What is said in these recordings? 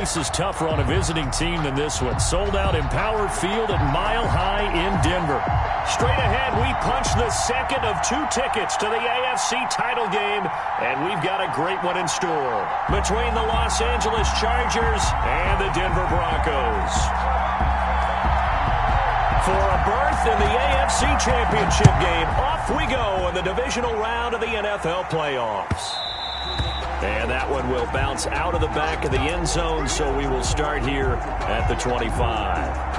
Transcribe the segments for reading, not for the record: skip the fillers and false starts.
place is tougher on a visiting team than this one. Sold out Empower Field at Mile High in Denver. Straight ahead, we punch the second of 2 tickets to the AFC title game, and we've got a great one in store between the Los Angeles Chargers and the Denver Broncos. For a berth in the AFC Championship game, off we go in the divisional round of the NFL playoffs. And that one will bounce out of the back of the end zone, so we will start here at the 25.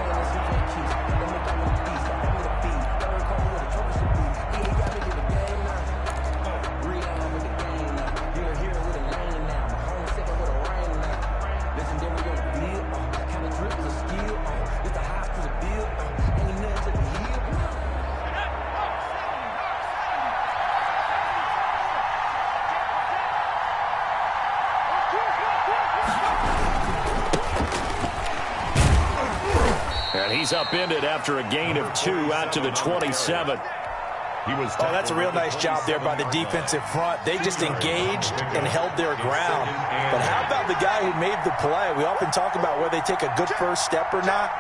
He's upended after a gain of 2 out to the 27. That's a real nice job there by the defensive front. They just engaged and held their ground. But how about the guy who made the play? We often talk about whether they take a good first step or not.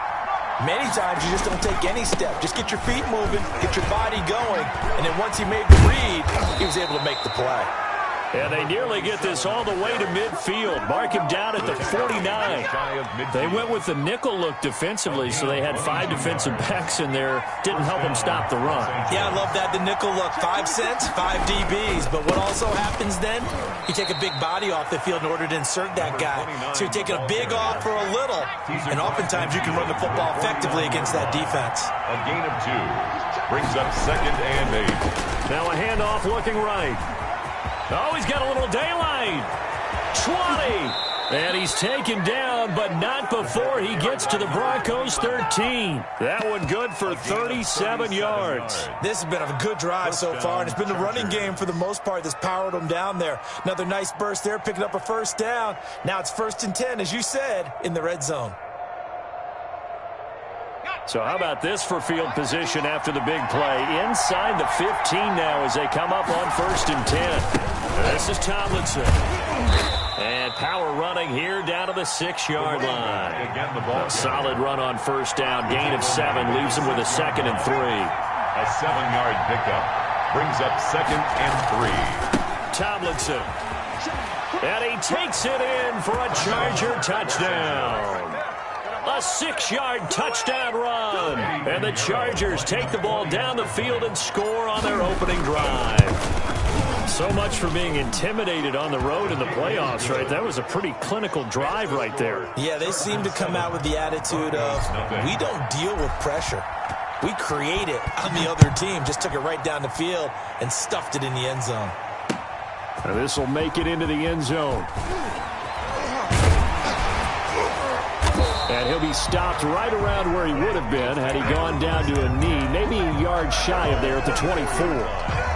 Many times you just don't take any step. Just get your feet moving, get your body going, and then once he made the read, he was able to make the play. And they nearly get this all the way to midfield. Mark him down at the 49. They went with the nickel look defensively, so they had 5 defensive backs in there. Didn't help them stop the run. Yeah, I love that, the nickel look. 5 cents, 5 DBs. But what also happens then, you take a big body off the field in order to insert that guy. So you're taking a big off for a little. And oftentimes you can run the football effectively against that defense. A gain of 2 brings up 2nd and 8. Now a handoff looking right. Oh, he's got a little daylight. 20. And he's taken down, but not before he gets to the Broncos' 13. That one good for 37 yards. This has been a good drive so far, and it's been the running game for the most part that's powered them down there. Another nice burst there, picking up a first down. Now it's 1st and 10, as you said, in the red zone. So how about this for field position after the big play? Inside the 15 now as they come up on 1st and 10. This is Tomlinson. And power running here down to the 6-yard line. A solid run on 1st down. Gain of 7 leaves them with a 2nd and 3. A 7-yard pickup brings up 2nd and 3. Tomlinson. And he takes it in for a Charger touchdown. A 6-yard touchdown run. And the Chargers take the ball down the field and score on their opening drive. So much for being intimidated on the road in the playoffs, right? That was a pretty clinical drive right there. Yeah, they seem to come out with the attitude of, we don't deal with pressure. We create it on the other team. Just took it right down the field and stuffed it in the end zone. Now this will make it into the end zone. And he'll be stopped right around where he would have been had he gone down to a knee, maybe a yard shy of there at the 24.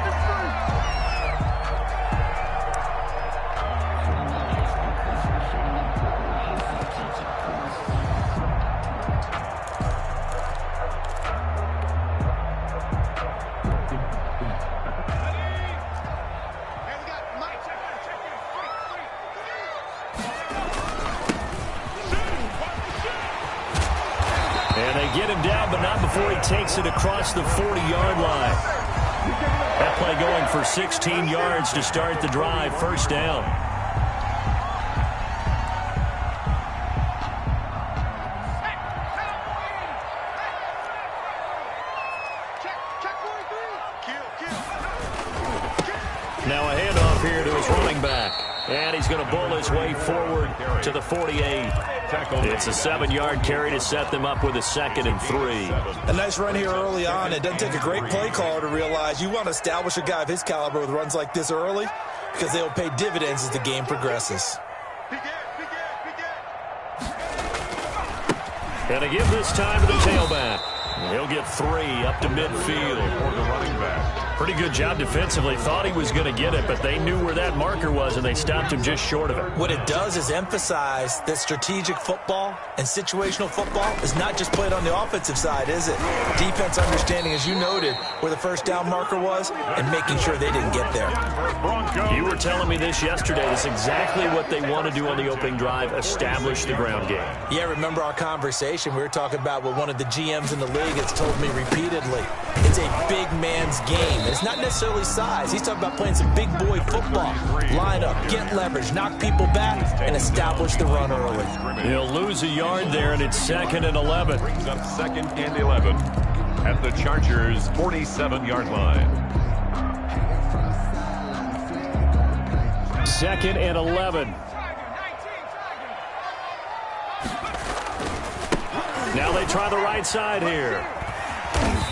Takes it across the 40-yard line. That play going for 16 yards to start the drive. 1st down. Now a handoff here to his running back. And he's going to bull his way forward to the 48. It's a 7-yard carry to set them up with a 2nd and 3. A nice run here early on. It doesn't take a great play caller to realize you want to establish a guy of his caliber with runs like this early because they'll pay dividends as the game progresses. And to give this time to the tailback. He'll get 3 up to midfield. For the running back. Pretty good job defensively. Thought he was going to get it, but they knew where that marker was, and they stopped him just short of it. What it does is emphasize that strategic football and situational football is not just played on the offensive side, is it? Defense understanding, as you noted, where the first down marker was and making sure they didn't get there. You were telling me this yesterday. That's exactly what they want to do on the opening drive, establish the ground game. Yeah, remember our conversation? We were talking about what one of the GMs in the league has told me repeatedly. It's a big man's game. It's not necessarily size. He's talking about playing some big boy football. Line up, get leverage, knock people back, and establish the run early. He'll lose a yard there, and it's 2nd and 11. Brings up 2nd and 11 at the Chargers' 47-yard line. 2nd and 11. Now they try the right side here.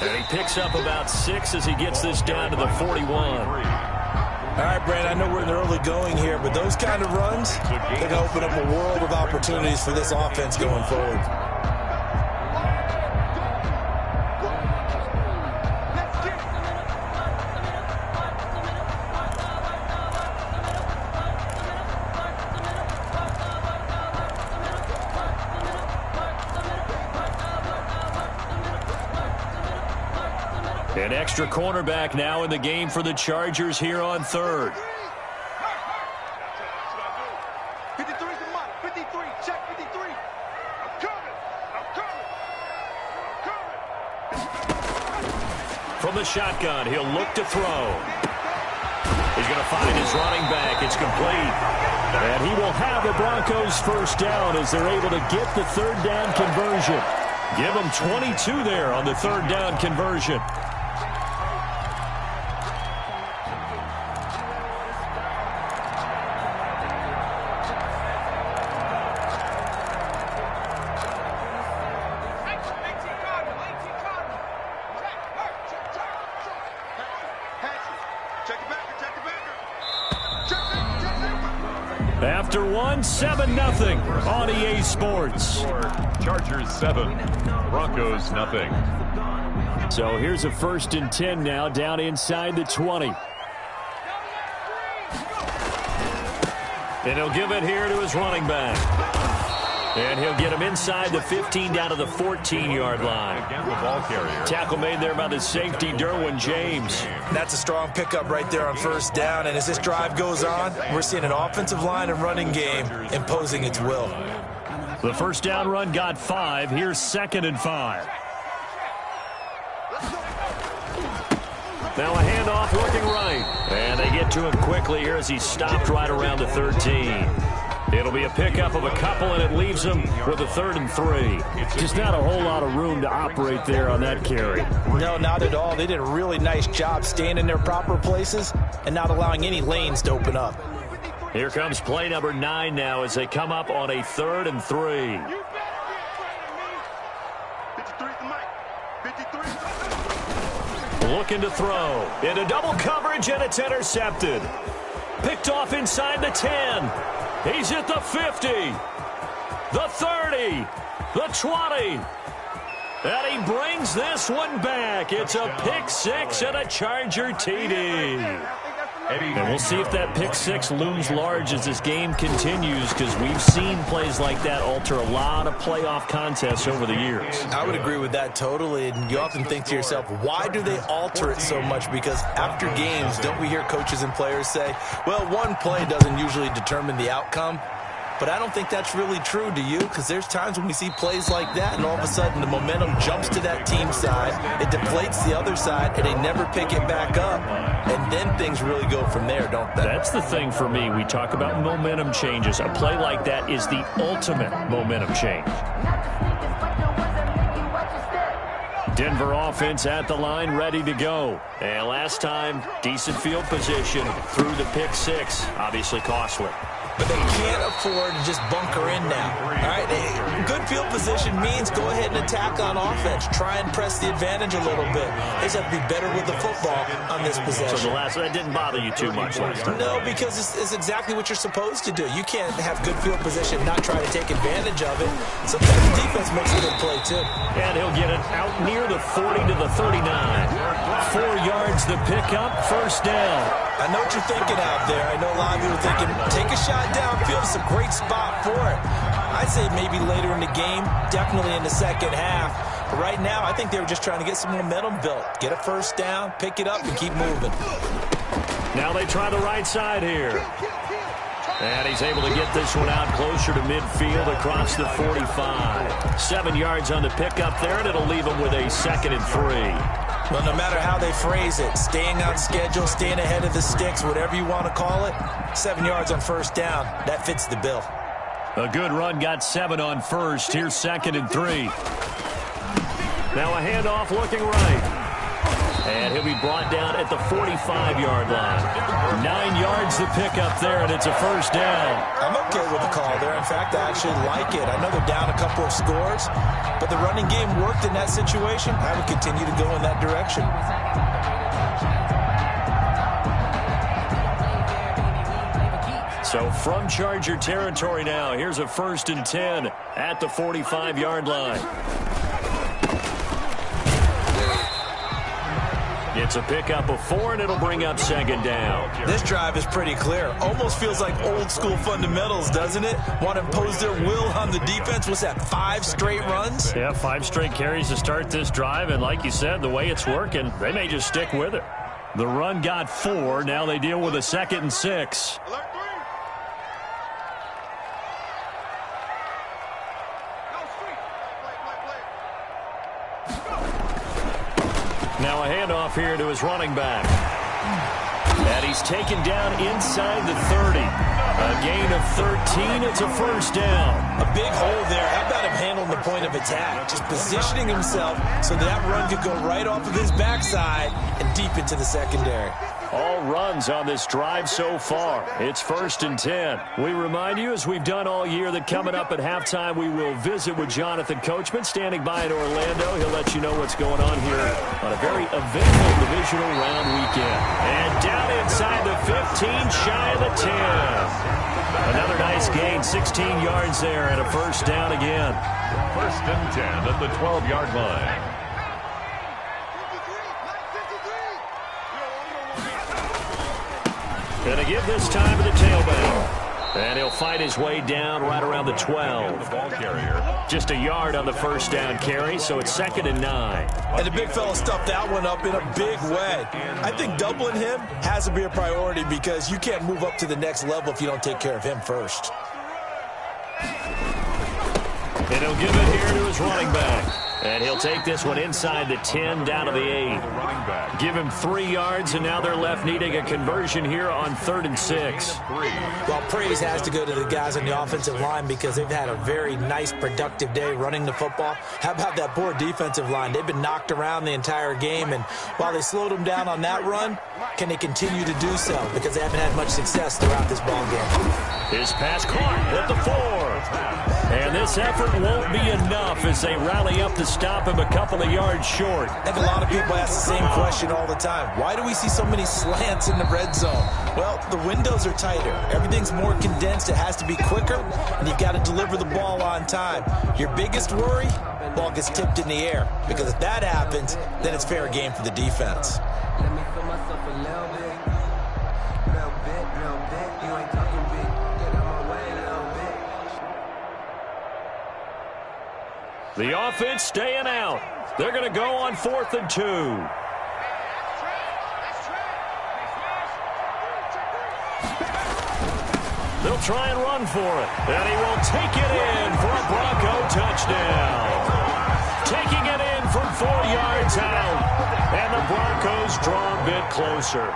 And he picks up about 6 as he gets this down to the 41. All right, Brand, I know we're in the early going here, but those kind of runs, they're going to open up a world of opportunities for this offense going forward. An extra cornerback now in the game for the Chargers here on 3rd. 53's the mark. 53. Check 53. I'm coming. From the shotgun, he'll look to throw. He's going to find his running back. It's complete. And he will have the Broncos first down as they're able to get the 3rd down conversion. Give them 22 there on the 3rd down conversion. After 1, 7-0 on EA Sports. Chargers 7, Broncos nothing. So here's a 1st and 10 now down inside the 20. And he'll give it here to his running back. And he'll get him inside the 15 down to the 14-yard line. Again, the ball carrier. Tackle made there by the safety, Derwin James. That's a strong pickup right there on 1st down. And as this drive goes on, we're seeing an offensive line and running game imposing its will. The 1st down run got 5. Here's 2nd and 5. Now a handoff looking right. And they get to him quickly here as he's stopped right around the 13. It'll be a pickup of a couple, and it leaves him with a 3rd and 3. Just not a whole lot of room to operate there on that carry. No, not at all. They did a really nice job staying in their proper places and not allowing any lanes to open up. Here comes play number 9 now as they come up on a 3rd and 3. Looking to throw. Into double coverage, and it's intercepted. Picked off inside the 10. He's at the 50, the 30, the 20. And he brings this one back. It's a pick 6 and a Charger TD. And we'll see if that pick 6 looms large as this game continues, because we've seen plays like that alter a lot of playoff contests over the years. I would agree with that totally. And you often think to yourself, why do they alter it so much? Because after games, don't we hear coaches and players say, well, one play doesn't usually determine the outcome? But I don't think that's really true, do you? Because there's times when we see plays like that, and all of a sudden the momentum jumps to that team side, it deflates the other side, and they never pick it back up. And then things really go from there, don't they? That's the thing for me. We talk about momentum changes. A play like that is the ultimate momentum change. Denver offense at the line, ready to go. And last time, decent field position through the pick 6, obviously costly. but they can't afford to just bunker in now. All right, good field position means go ahead and attack on offense. Try and press the advantage a little bit. They just have to be better with the football on this possession. So that didn't bother you too much last time? No, because it's exactly what you're supposed to do. You can't have good field position and not try to take advantage of it. Sometimes the defense makes a good play, too. And he'll get it out near the 40 to the 39. 4 yards the pickup, first down. I know what you're thinking out there. I know a lot of you are thinking, take a shot downfield. It's a great spot for it. I'd say maybe later in the game, definitely in the second half. But right now, I think they were just trying to get some momentum built. Get a first down, pick it up, and keep moving. Now they try the right side here. And he's able to get this one out closer to midfield across the 45. 7 yards on the pickup there, and it'll leave him with a 2nd and 3. Well, no matter how they phrase it, staying on schedule, staying ahead of the sticks, whatever you want to call it, 7 yards on first down, that fits the bill. A good run got 7 on first. Here's 2nd and 3. Now a handoff looking right. And he'll be brought down at the 45-yard line. 9 yards to pick up there, and it's a first down. I'm okay with the call there. In fact, I actually like it. I know they're down a couple of scores, but the running game worked in that situation. I would continue to go in that direction. So from Charger territory now, here's a 1st and 10 at the 45-yard line. It's a pickup of 4, and it'll bring up 2nd down. This drive is pretty clear. Almost feels like old-school fundamentals, doesn't it? Want to impose their will on the defense. What's that, 5 straight runs? Yeah, 5 straight carries to start this drive, and like you said, the way it's working, they may just stick with it. The run got 4. Now they deal with a 2nd and 6. Now a handoff here to his running back. And he's taken down inside the 30. A gain of 13. It's a first down. A big hole there. How about him handling the point of attack? Just positioning himself so that run could go right off of his backside and deep into the secondary. All runs on this drive so far. It's 1st and 10. We remind you, as we've done all year, that coming up at halftime, we will visit with Jonathan Coachman, standing by in Orlando. He'll let you know what's going on here on a very eventful divisional round weekend. And down inside the 15, shy of the 10. Another nice gain, 16 yards there, and a first down again. 1st and 10 at the 12-yard line. Going to give this time to the tailback. And he'll fight his way down right around the 12. The ball carrier. Just a yard on the first down carry, so it's 2nd and 9. And the big fella stuffed that one up in a big way. I think doubling him has to be a priority because you can't move up to the next level if you don't take care of him first. And he'll give it here to his running back. And he'll take this one inside the 10, down to the 8. Give him 3 yards, and now they're left needing a conversion here on 3rd and 6. Well, praise has to go to the guys on the offensive line because they've had a very nice, productive day running the football. How about that poor defensive line? They've been knocked around the entire game, and while they slowed them down on that run, can they continue to do so? Because they haven't had much success throughout this ball game. His pass caught at the 4. And this effort won't be enough as they rally up to stop him a couple of yards short. And a lot of people ask the same question all the time. Why do we see so many slants in the red zone? Well, the windows are tighter. Everything's more condensed. It has to be quicker, and you've got to deliver the ball on time. Your biggest worry, ball gets tipped in the air. Because if that happens, then it's fair game for the defense. Let me feel myself a little bit. You ain't talking big. Get out my way a little bit. The offense staying out. They're going to go on 4th and 2. They'll try and run for it. And he will take it in for a Bronco touchdown. Taking it in from 4 yards out. And the Broncos draw a bit closer.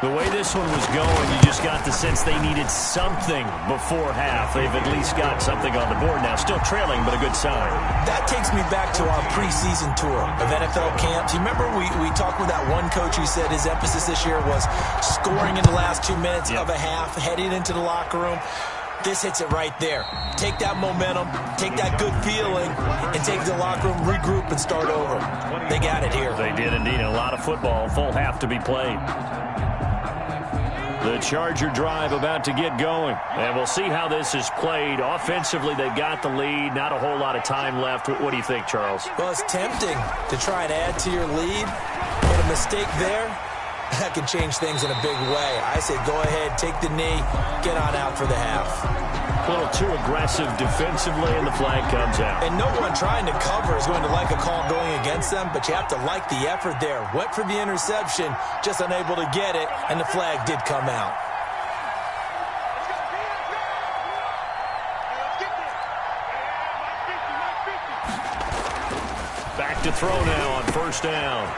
The way this one was going, you just got the sense they needed something before half. They've at least got something on the board now. Still trailing, but a good sign. That takes me back to our preseason tour of NFL camps. You remember we talked with that one coach who said his emphasis this year was scoring in the last 2 minutes of a half, heading into the locker room. This hits it right there. Take that momentum, take that good feeling, and take the locker room, regroup, and start over. They got it here. They did indeed. A lot of football, full half to be played. The Charger drive about to get going. And we'll see how this is played. Offensively, they've got the lead. Not a whole lot of time left. What do you think, Charles? Well, it's tempting to try and add to your lead. But a mistake there, that can change things in a big way. I say go ahead, take the knee, get on out for the half. A little too aggressive defensively, and the flag comes out. And no one trying to cover is going to like a call going against them, but you have to like the effort there. Went for the interception, just unable to get it, and the flag did come out. Back to throw now on first down.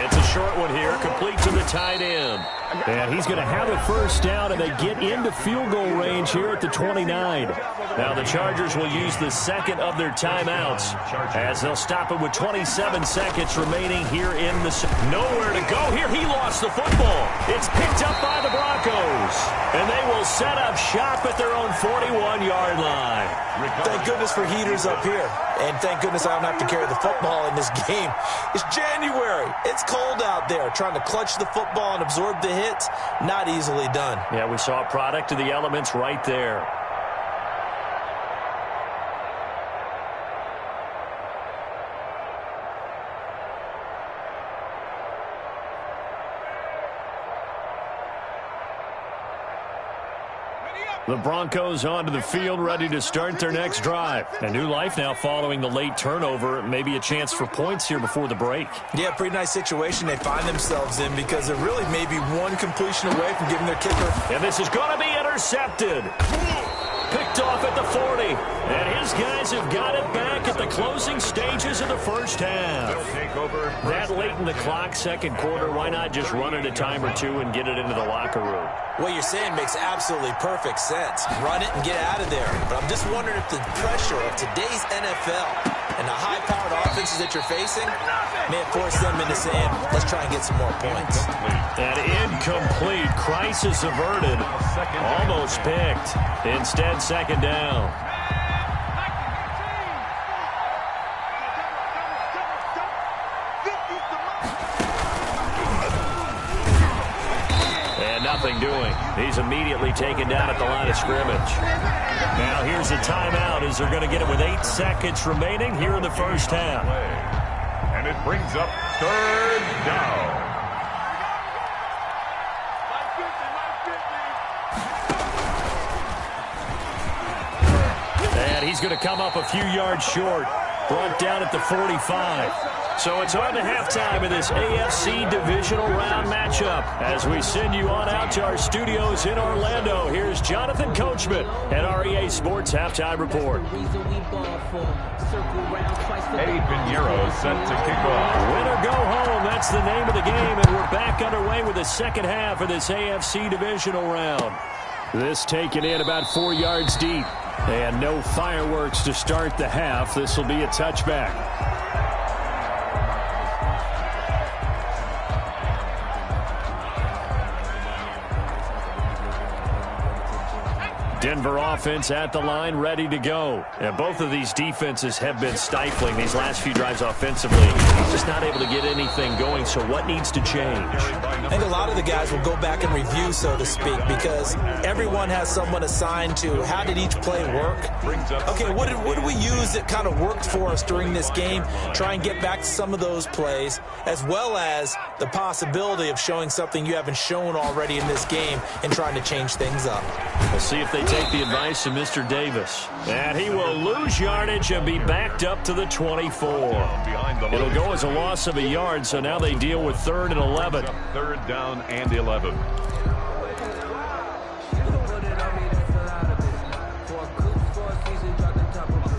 It's a short one here, complete to the tight end. And he's going to have it first down, and they get into field goal range here at the 29. Now the Chargers will use the second of their timeouts as they'll stop it with 27 seconds remaining here in the... Nowhere to go here. He lost the football. It's picked up by the Broncos, and they will set up shop at their own 41-yard line. Thank goodness for heaters up here, and thank goodness I don't have to carry the football in this game. It's January. It's cold out there. Trying to clutch the football and absorb the hits, not easily done. Yeah, we saw a product of the elements right there. The Broncos onto the field, ready to start their next drive. A new life now following the late turnover. Maybe a chance for points here before the break. Yeah, pretty nice situation they find themselves in because they're really maybe one completion away from giving their kicker. And this is going to be intercepted. Picked off at the 40. And his guys have got it back at the closing stages of the first half. That late in the clock, second quarter, why not just run it a time or two and get it into the locker room? What you're saying makes absolutely perfect sense. Run it and get out of there. But I'm just wondering if the pressure of today's NFL and the high-powered offenses that you're facing may force them into saying, let's try and get some more points. And incomplete. Crisis averted. Almost picked. Instead, second down. And nothing doing. He's immediately taken down at the line of scrimmage. Now here's a timeout as they're going to get it with 8 seconds remaining here in the first half. And it brings up third down. And he's going to come up a few yards short. Brought down at the 45. So it's on to halftime of this AFC divisional round matchup. As we send you on out to our studios in Orlando, here's Jonathan Coachman at REA Sports Halftime Report. Eddie Pinheiro set to kick off. Win or go home, that's the name of the game, and we're back underway with the second half of this AFC divisional round. This taken in about 4 yards deep. And no fireworks to start the half. This will be a touchback. Denver offense at the line, ready to go. And both of these defenses have been stifling these last few drives offensively. Just not able to get anything going, so what needs to change? I think a lot of the guys will go back and review, so to speak, because everyone has someone assigned to how did each play work. Okay, what did we use that kind of worked for us during this game? Try and get back to some of those plays, as well as the possibility of showing something you haven't shown already in this game and trying to change things up. We'll see if they take the advice of Mr. Davis. And he will lose yardage and be backed up to the 24. It'll go as a loss of a yard, so now they deal with 3rd and 11. Third down and 11.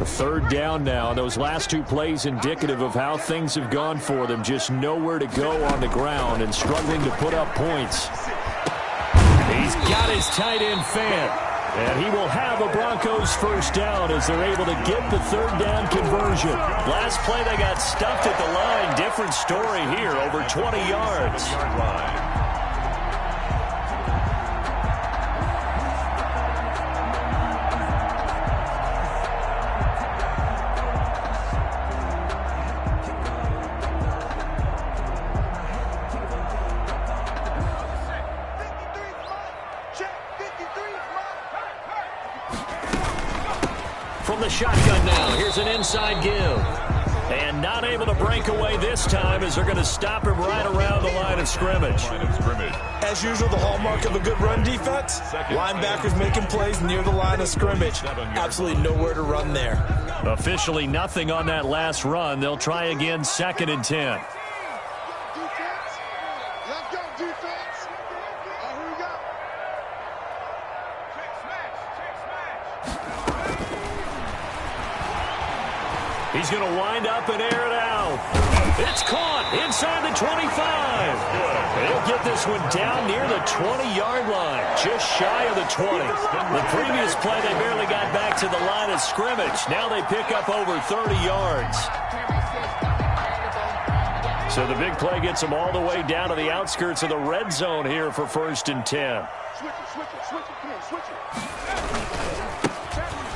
Third down now. Those last 2 plays indicative of how things have gone for them. Just nowhere to go on the ground and struggling to put up points. he's got his tight end Fant. And he will have a Broncos first down as they're able to get the third down conversion. Last play, they got stuffed at the line. Different story here, over 20 yards. From the shotgun now, here's an inside give. And not able to break away this time as they're going to stop him right around the line of scrimmage. As usual, the hallmark of a good run defense, linebackers making plays near the line of scrimmage. Absolutely nowhere to run there. Officially nothing on that last run. They'll try again, 2nd and 10. Let's go, defense. Here we go. He's going to wind up and air it out. It's caught inside the 25. They'll get this one down near the 20-yard line, just shy of the 20. The previous play, they barely got back to the line of scrimmage. Now they pick up over 30 yards. So the big play gets them all the way down to the outskirts of the red zone here for 1st and 10. Switch it. Come on, switch it.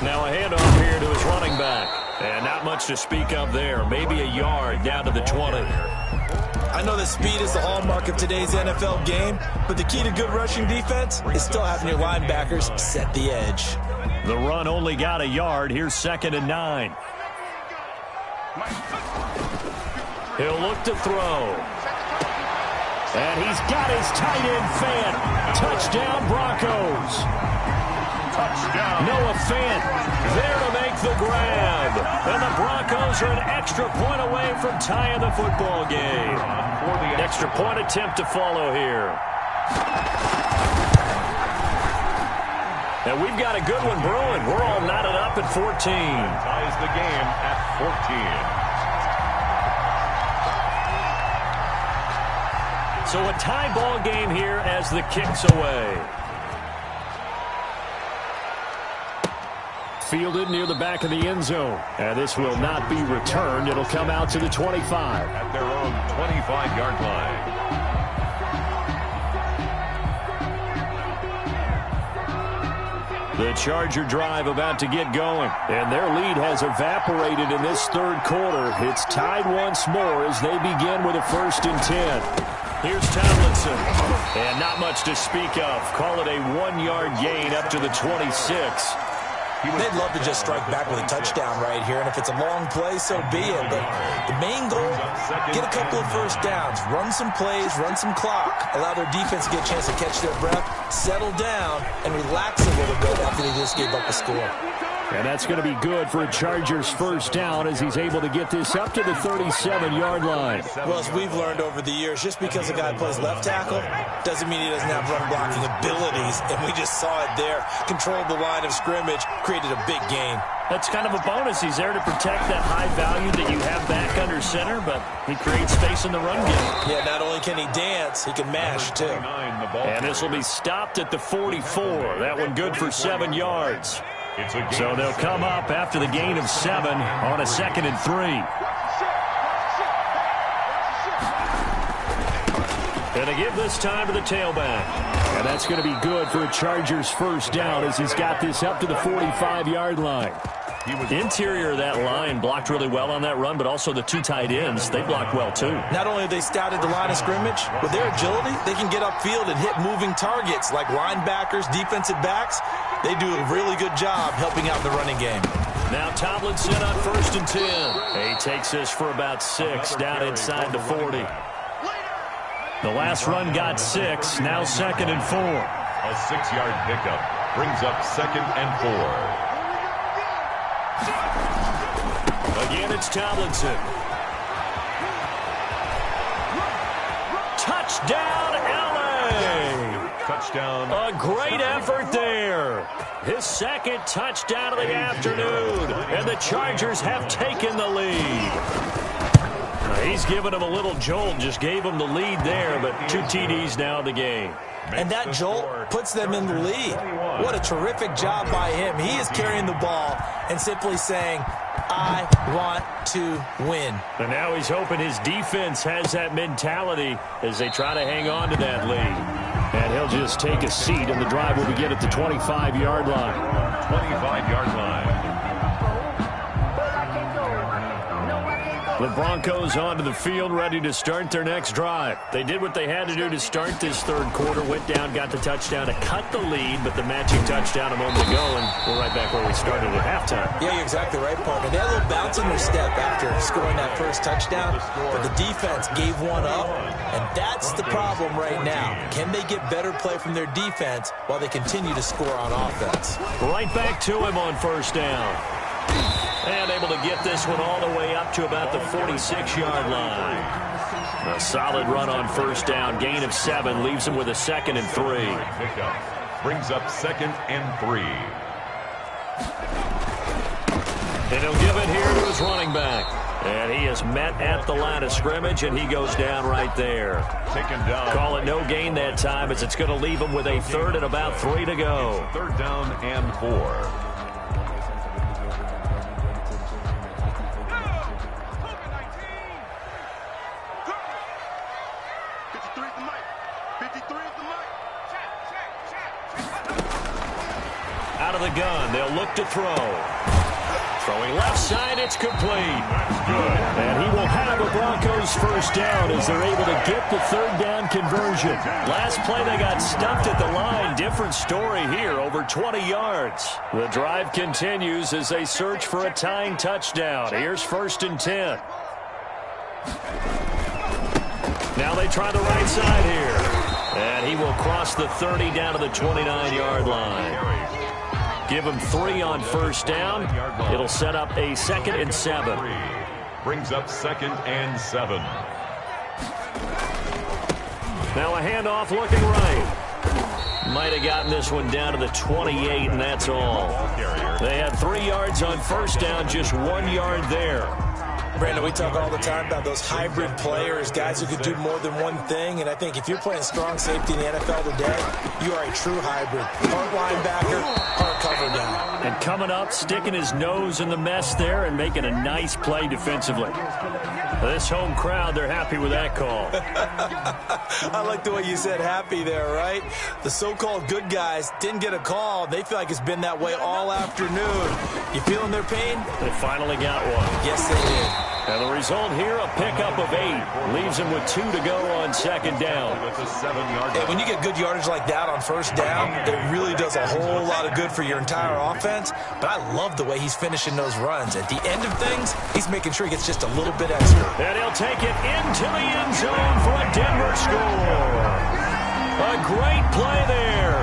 Now a handoff here to his running back. And not much to speak of there. Maybe a yard down to the 20. I know that speed is the hallmark of today's NFL game, but the key to good rushing defense is still having your linebackers set the edge. The run only got a yard. Here's 2nd and 9. He'll look to throw. And he's got his tight end Fant. Touchdown Broncos. Noah Fant there to make the grab. And the Broncos are an extra point away from tying the football game. Extra point attempt to follow here. And we've got a good one brewing. We're all knotted up at 14. Ties the game at 14. So a tie ball game here as the kick's away. Fielded near the back of the end zone. And this will not be returned. It'll come out to the 25. At their own 25-yard line. The Charger drive about to get going. And their lead has evaporated in this third quarter. It's tied once more as they begin with a 1st and 10. Here's Tomlinson. And not much to speak of. Call it a 1-yard gain up to the 26. They'd love to just strike back with a touchdown right here, and if it's a long play, so be it. But the main goal, get a couple of first downs, run some plays, run some clock, allow their defense to get a chance to catch their breath, settle down, and relax a little bit after they just gave up a score. And that's going to be good for a Chargers first down as he's able to get this up to the 37-yard line. Well, as we've learned over the years, just because a guy plays left tackle doesn't mean he doesn't have run blocking abilities. And we just saw it there. Controlled the line of scrimmage, created a big gain. That's kind of a bonus. He's there to protect that high value that you have back under center, but he creates space in the run game. Yeah, not only can he dance, he can mash, too. And this will be stopped at the 44. That one good for 7 yards. So they'll come up after the gain of 7 on a 2nd and 3. And they give this time to the tailback. And that's going to be good for a Chargers first down as he's got this up to the 45-yard line. Interior of that line blocked really well on that run, but also the 2 tight ends, they blocked well too. Not only have they scouted the line of scrimmage, with their agility, they can get upfield and hit moving targets like linebackers, defensive backs. They do a really good job helping out the running game. Now Tomlinson on 1st and 10. He takes this for about 6 down inside the 40. The last run got 6, now 2nd and 4. A 6-yard pickup brings up 2nd and 4. Again, it's Tomlinson. Touchdown, LA! Touchdown. A great effort there. His 2nd touchdown of the afternoon. And the Chargers have taken the lead. He's given him a little jolt, just gave him the lead there, but 2 TDs now in the game. And that jolt puts them in the lead. What a terrific job by him. He is carrying the ball and simply saying, I want to win. And now he's hoping his defense has that mentality as they try to hang on to that lead. And he'll just take a seat, and the drive will begin at the 25-yard line. 25-yard line. The Broncos onto the field, ready to start their next drive. They did what they had to do to start this third quarter, went down, got the touchdown to cut the lead, but the matching touchdown a moment ago, and we're right back where we started at halftime. Yeah, you're exactly right, partner. They had a little bounce in their step after scoring that first touchdown, but the defense gave one up, and that's the problem right now. Can they get better play from their defense while they continue to score on offense? Right back to him on first down. And able to get this one all the way up to about the 46-yard line. A solid run on first down. Gain of 7 leaves him with a 2nd and 3. Pickup brings up 2nd and 3. And he'll give it here to his running back. And he is met at the line of scrimmage, and he goes down right there. Taken down. Call it no gain that time, as it's going to leave him with a 3rd and about 3 to go. 3rd down and 4. Out of the gun, they'll look to throw. Throwing left side, it's complete. And he will have a Broncos first down as they're able to get the 3rd down conversion. Last play, they got stumped at the line. Different story here, over 20 yards. The drive continues as they search for a tying touchdown. Here's 1st and 10. Now they try the right side here. And he will cross the 30 down to the 29-yard line. Give him 3 on first down. It'll set up a 2nd and 7. Brings up 2nd and 7. Now a handoff looking right. Might have gotten this one down to the 28, and that's all. They had 3 yards on first down, just 1 yard there. Brandon, we talk all the time about those hybrid players, guys who could do more than one thing, and I think if you're playing strong safety in the NFL today, you are a true hybrid. Part linebacker, part cover guy. And coming up, sticking his nose in the mess there and making a nice play defensively. This home crowd, they're happy with that call. I like the way you said happy there, right? The so-called good guys didn't get a call. They feel like it's been that way all afternoon. You feeling their pain? They finally got one. Yes, they did. And the result here, a pickup of 8. Leaves him with 2 to go on second down. And when you get good yardage like that on first down, it really does a whole lot of good for your entire offense. But I love the way he's finishing those runs. At the end of things, he's making sure he gets just a little bit extra. And he'll take it into the end zone for a Denver score. A great play there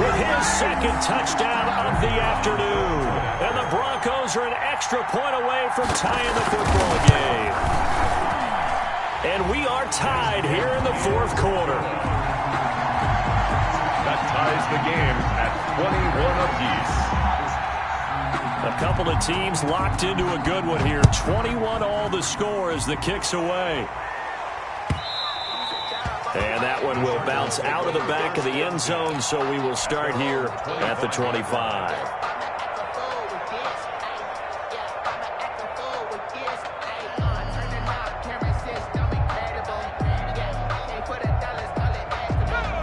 with his 2nd touchdown of the afternoon. And the Broncos are an extra point away from tying the football game. And we are tied here in the 4th quarter. That ties the game at 21 apiece. A couple of teams locked into a good one here. 21 all the score as the kick's away. And that one will bounce out of the back of the end zone, so we will start here at the 25.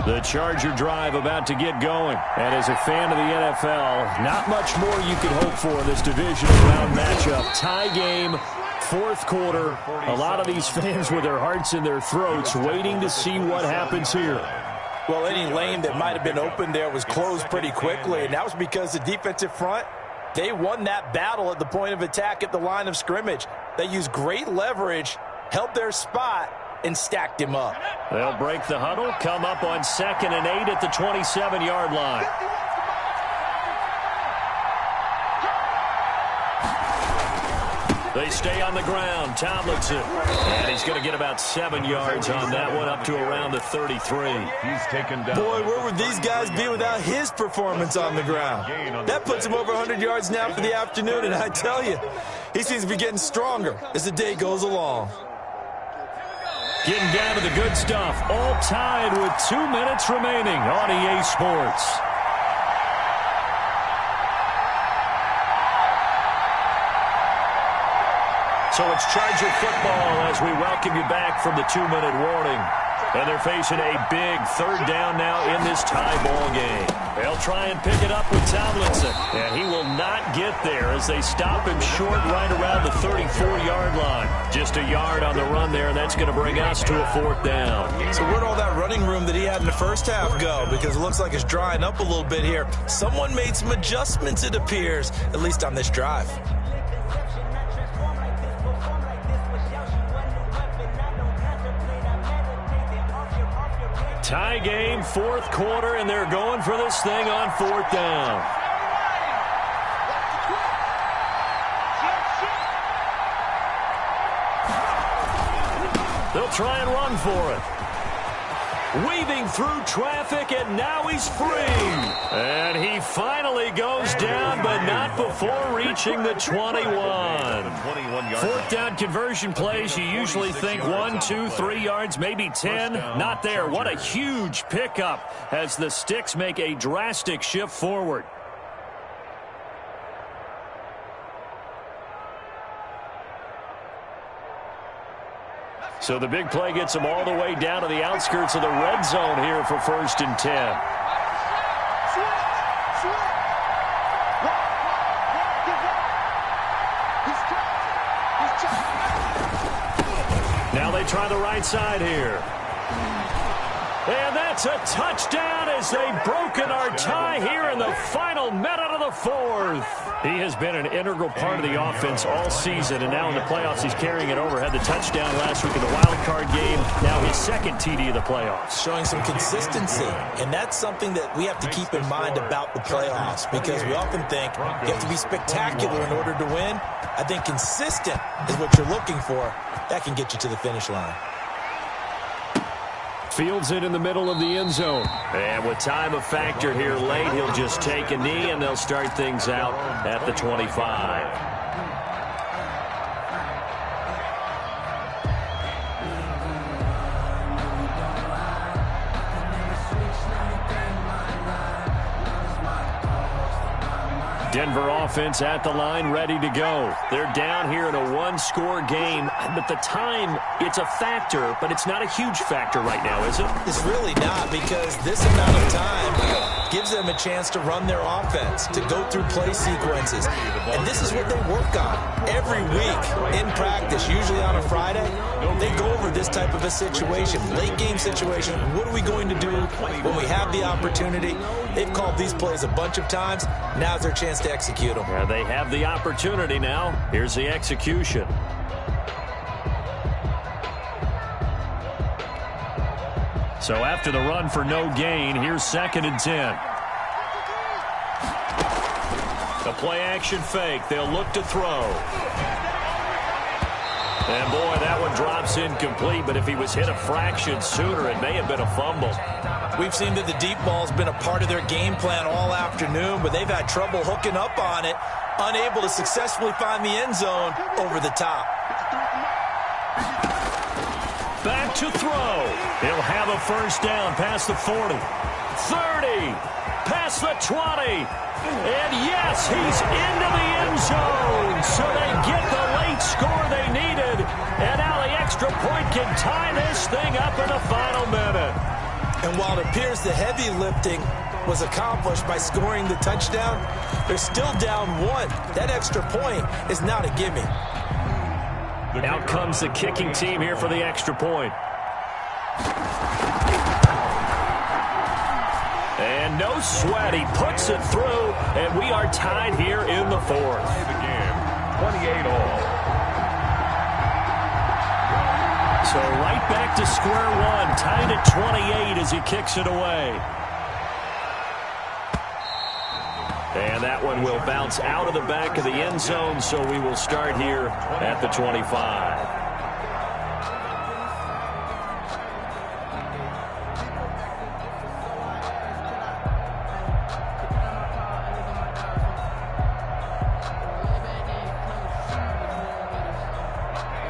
The Charger drive about to get going. And as a fan of the NFL, not much more you can hope for in this divisional round matchup. Tie game, 4th quarter. A lot of these fans with their hearts in their throats waiting to see what happens here. Well, any lane that might have been open there was closed pretty quickly, and that was because the defensive front, they won that battle at the point of attack at the line of scrimmage. They used great leverage, held their spot, and stacked him up. They'll break the huddle, come up on 2nd and 8 at the 27-yard line. They stay on the ground. Tomlinson. And he's going to get about 7 yards on that one, up to around the 33. He's taken down. Boy, where would these guys be without his performance on the ground? That puts him over 100 yards now for the afternoon, and I tell you, he seems to be getting stronger as the day goes along. Getting down to the good stuff. All tied with 2 minutes remaining on EA Sports. So it's Charger football as we welcome you back from the 2-minute warning. And they're facing a big third down now in this tie ball game. They'll try and pick it up with Tomlinson. And he will not get there as they stop him short right around the 34-yard line. Just a yard on the run there, and that's going to bring us to a 4th down. So where'd all that running room that he had in the first half go? Because it looks like it's drying up a little bit here. Someone made some adjustments, it appears, at least on this drive. Tie game, 4th quarter, and they're going for this thing on 4th down. They'll try and run for it. Weaving through traffic, and now he's free. And he finally goes down, but not before reaching the 21. 4th down conversion plays, you usually think 1, 2, 3 yards, maybe 10. Not there. What a huge pickup as the Sticks make a drastic shift forward. So the big play gets them all the way down to the outskirts of the red zone here for 1st and 10. Now they try the right side here. And that's a touchdown as they've broken our tie here in the final minute of the 4th. He has been an integral part of the offense all season, and now in the playoffs he's carrying it over. Had the touchdown last week in the wild card game. Now his 2nd TD of the playoffs. Showing some consistency, and that's something that we have to keep in mind about the playoffs, because we often think you have to be spectacular in order to win. I think consistent is what you're looking for. That can get you to the finish line. Fields it in the middle of the end zone. And with time a factor here late, he'll just take a knee, and they'll start things out at the 25. Denver offense at the line, ready to go. They're down here in a 1-score game, but the time, it's a factor, but it's not a huge factor right now, is it? It's really not, because this amount of time gives them a chance to run their offense, to go through play sequences. And this is what they work on every week in practice, usually on a Friday. They go over this type of a situation, late game situation. What are we going to do when we have the opportunity? They've called these plays a bunch of times. Now's their chance to execute them. Yeah, they have the opportunity now. Here's the execution. So after the run for no gain, here's 2nd and 10. The play-action fake. They'll look to throw. And, boy, that one drops incomplete, but if he was hit a fraction sooner, it may have been a fumble. We've seen that the deep ball's been a part of their game plan all afternoon, but they've had trouble hooking up on it, unable to successfully find the end zone over the top. Back to throw. He'll have a 1st down past the 40. 30. Past the 20. And, yes, he's into the end zone. So they get the late score they needed. And now the extra point can tie this thing up in the final minute. And while it appears the heavy lifting was accomplished by scoring the touchdown, they're still down 1. That extra point is not a gimme. Out comes the kicking team here for the extra point. And no sweat. He puts it through, and we are tied here in the 4th. The game, 28 all. So right back to square one, tied at 28 as he kicks it away. And that one will bounce out of the back of the end zone, so we will start here at the 25.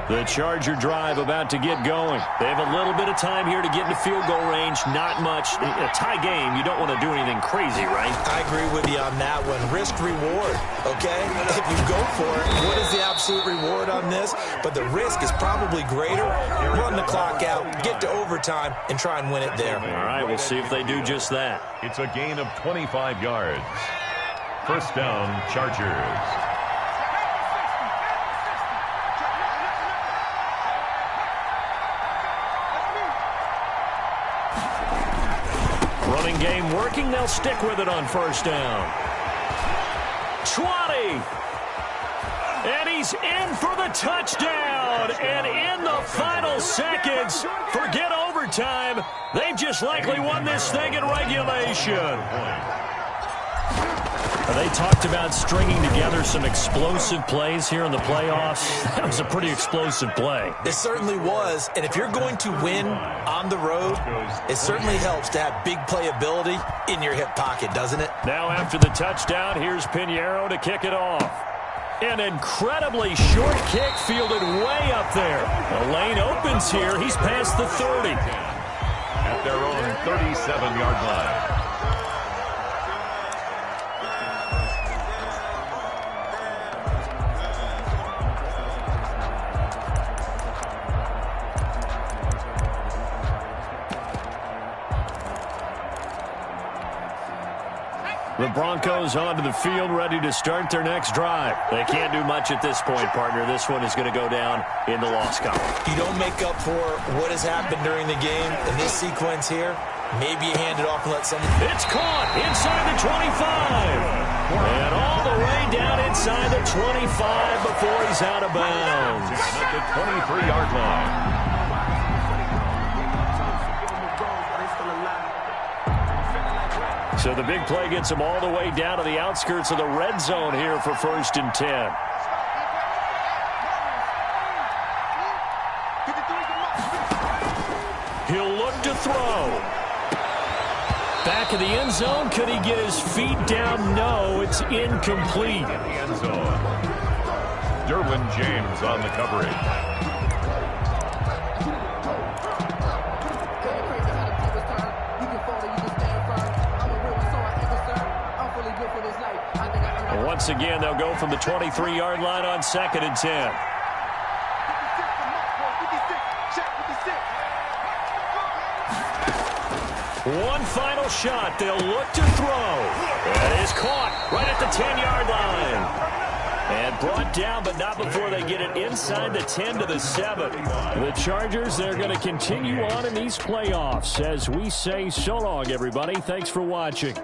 The Charger drive about to get going. They have a little bit of time here to get into field goal range. Not much. In a tie game, you don't want to do anything crazy, right? I agree with you on that one. Risk-reward, okay? If you go for it, what is the absolute reward on this? But the risk is probably greater. Run the clock out, get to overtime, and try and win it there. All right, we'll see if they do just that. It's a gain of 25 yards. First down, Chargers. Running game working. They'll stick with it on first down. 20. And he's in for the touchdown. And in the final seconds, forget overtime. They've just likely won this thing in regulation. They talked about stringing together some explosive plays here in the playoffs. That was a pretty explosive play. It certainly was. And if you're going to win on the road, it certainly helps to have big playability in your hip pocket, doesn't it? Now after the touchdown, here's Pinheiro to kick it off. An incredibly short kick fielded way up there. The lane opens here. He's past the 30. At their own 37-yard line. The Broncos onto the field, ready to start their next drive. They can't do much at this point, partner. This one is going to go down in the loss column. You don't make up for what has happened during the game in this sequence here. Maybe you hand it off and let someone... It's caught inside the 25. And all the way down inside the 25 before he's out of bounds. At the 23-yard line. So the big play gets him all the way down to the outskirts of the red zone here for 1st and 10. He'll look to throw. Back of the end zone. Could he get his feet down? No, it's incomplete. In the end zone. Derwin James on the coverage. Once again, they'll go from the 23-yard line on 2nd and 10. One final shot. They'll look to throw. That is caught right at the 10-yard line. And brought down, but not before they get it inside the 10 to the 7. The Chargers, they're going to continue on in these playoffs as we say so long, everybody. Thanks for watching.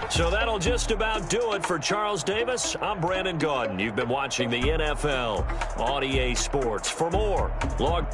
So that'll just about do it for Charles Davis. I'm Brandon Gaudin. You've been watching the NFL on EA Sports. For more, log...